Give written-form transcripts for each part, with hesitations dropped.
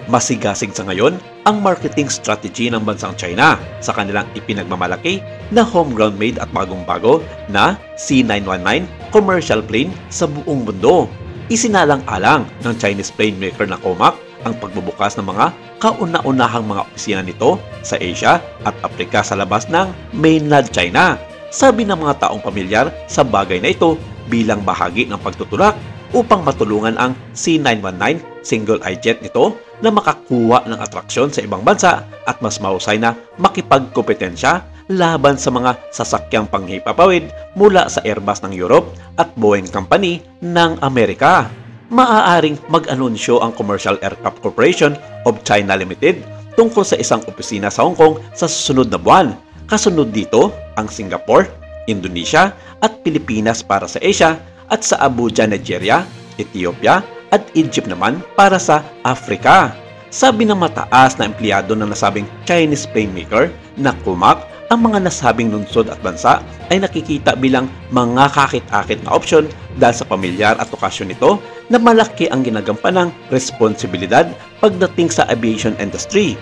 Masigasig sa ngayon ang marketing strategy ng bansang China sa kanilang ipinagmamalaki na homegrown made at bagong-bago na C919 commercial plane sa buong mundo. Isinalang-alang ng Chinese plane maker na Comac ang pagbubukas ng mga kauna-unahang mga opisina nito sa Asia at Afrika sa labas ng mainland China. Sabi ng mga taong pamilyar sa bagay na ito bilang bahagi ng pagtutulak upang matulungan ang C919 single-eye jet nito na makakuha ng atraksyon sa ibang bansa at mas mahusay na makipagkompetensya laban sa mga sasakyang panghipapawid mula sa Airbus ng Europe at Boeing Company ng Amerika. Maaaring mag-anunsyo ang Commercial Aircraft Corporation of China Limited tungkol sa isang opisina sa Hong Kong sa susunod na buwan. Kasunod dito ang Singapore, Indonesia at Pilipinas para sa Asia at sa Abuja, Nigeria, Ethiopia at Egypt naman para sa Africa. Sabi ng mataas na empleyado ng nasabing Chinese plane maker na Comac, ang mga nasabing lungsod at bansa ay nakikita bilang mga kakit-akit na opsyon dahil sa pamilyar at okasyon nito na malaki ang ginagampanang responsibilidad pagdating sa aviation industry.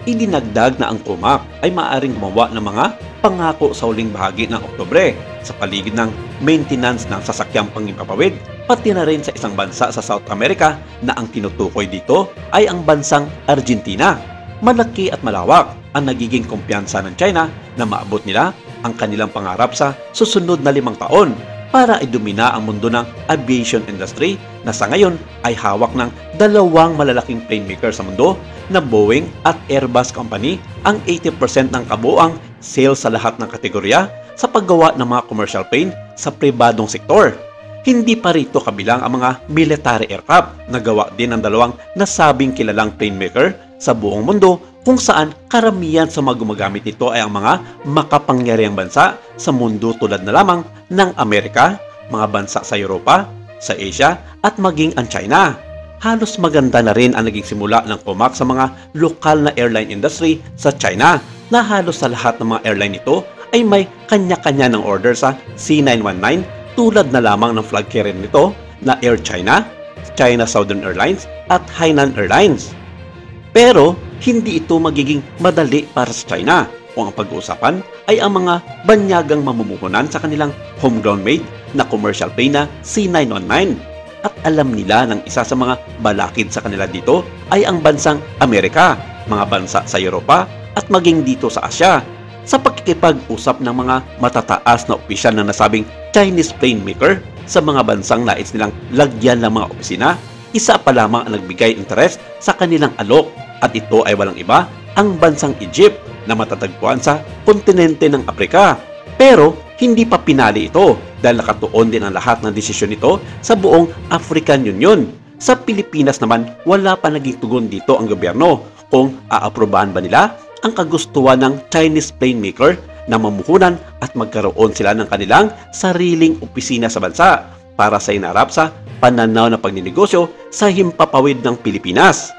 Idinagdag na ang Comac ay maaaring gumawa ng mga pangako sa huling bahagi ng Oktubre sa paligid ng maintenance ng sasakyang panghipapawid, pati na rin sa isang bansa sa South America na ang tinutukoy dito ay ang bansang Argentina. Malaki at malawak ang nagiging kumpiyansa ng China na maabot nila ang kanilang pangarap sa susunod na 5 taon para idumina ang mundo ng aviation industry na sa ngayon ay hawak ng 2 malalaking plane maker sa mundo na Boeing at Airbus Company ang 80% ng kabuuang sales sa lahat ng kategorya sa paggawa ng mga commercial plane sa pribadong sektor. Hindi pa rito kabilang ang mga military aircraft na gawa din ng 2 nasabing kilalang plane maker sa buong mundo kung saan karamihan sa mga gumagamit nito ay ang mga makapangyarihang bansa sa mundo tulad na lamang ng Amerika, mga bansa sa Europa, sa Asia at maging ang China. Halos maganda na rin ang naging simula ng Comac sa mga lokal na airline industry sa China na halos sa lahat ng mga airline nito ay may kanya-kanya ng order sa C919 tulad na lamang ng flag carrier nito na Air China, China Southern Airlines at Hainan Airlines. Pero hindi ito magiging madali para sa China kung ang pag-uusapan ay ang mga banyagang mamumuhunan sa kanilang homegrown made na commercial plane na C919. At alam nila ng isa sa mga balakid sa kanila dito ay ang bansang Amerika, mga bansa sa Europa at maging dito sa Asia. Sa pagkikipag-usap ng mga matataas na opisyal na nasabing Chinese plane maker sa mga bansang nais nilang lagyan ng mga opisina, isa pa lamang ang nagbigay interes sa kanilang alok at ito ay walang iba ang bansang Egypt na matatagpuan sa kontinente ng Afrika. Pero hindi pa pinali ito dahil nakatuon din ang lahat ng desisyon nito sa buong African Union. Sa Pilipinas naman, wala pa naging tugon dito ang gobyerno kung aaprobahan ba nila ang kagustuhan ng Chinese plane maker na mamuhunan at magkaroon sila ng kanilang sariling opisina sa bansa para sa inarap sa pananaw na pagninegosyo sa himpapawid ng Pilipinas.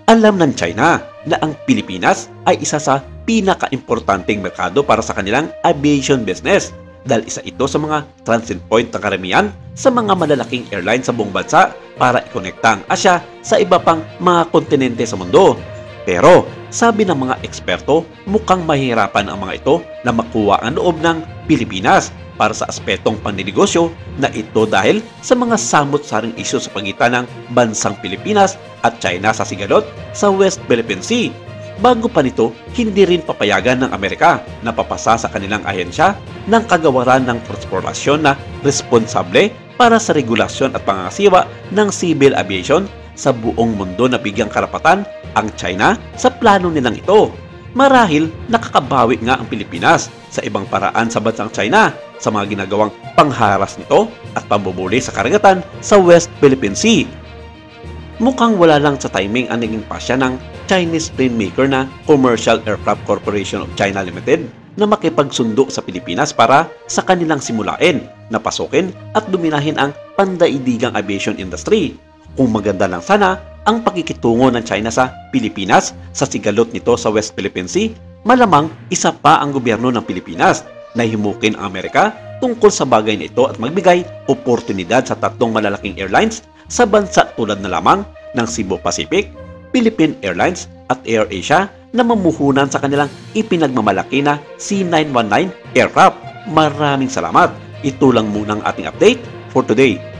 Alam ng China na ang Pilipinas ay isa sa pinaka-importanteng merkado para sa kanilang aviation business dahil isa ito sa mga transit point ng karamihan sa mga malalaking airline sa buong bansa para ikonekta ang Asya sa iba pang mga kontinente sa mundo. Pero sabi ng mga eksperto, mukhang mahihirapan ang mga ito na makuha ang loob ng Pilipinas para sa aspetong paninegosyo na ito dahil sa mga samot-saring isyu sa pagitan ng bansang Pilipinas at China sa sigalot sa West Philippine Sea. Bago pa nito, hindi rin papayagan ng Amerika na papasa sa kanilang ahensya ng kagawaran ng transportasyon na responsable para sa regulasyon at pangangasiwa ng civil aviation sa buong mundo na bigyang karapatan ang China sa plano nilang ito. Marahil nakakabawi nga ang Pilipinas sa ibang paraan sa bansang China sa mga ginagawang pangharas nito at pambubuli sa karagatan sa West Philippine Sea. Mukhang wala lang sa timing ang naging pasya ng Chinese plane maker na Commercial Aircraft Corporation of China Limited na makipagsundo sa Pilipinas para sa kanilang simulain na pasukin at dominahin ang pandaigdigang aviation industry. Kung maganda lang sana ang pakikitungo ng China sa Pilipinas sa sigalot nito sa West Philippine Sea, malamang isa pa ang gobyerno ng Pilipinas na himukin ang Amerika tungkol sa bagay na ito at magbigay oportunidad sa 3 malalaking airlines sa bansa tulad na lamang ng Cebu Pacific, Philippine Airlines at AirAsia na mamuhunan sa kanilang ipinagmamalaki na C919 aircraft. Maraming salamat. Ito lang muna ang ating update for today.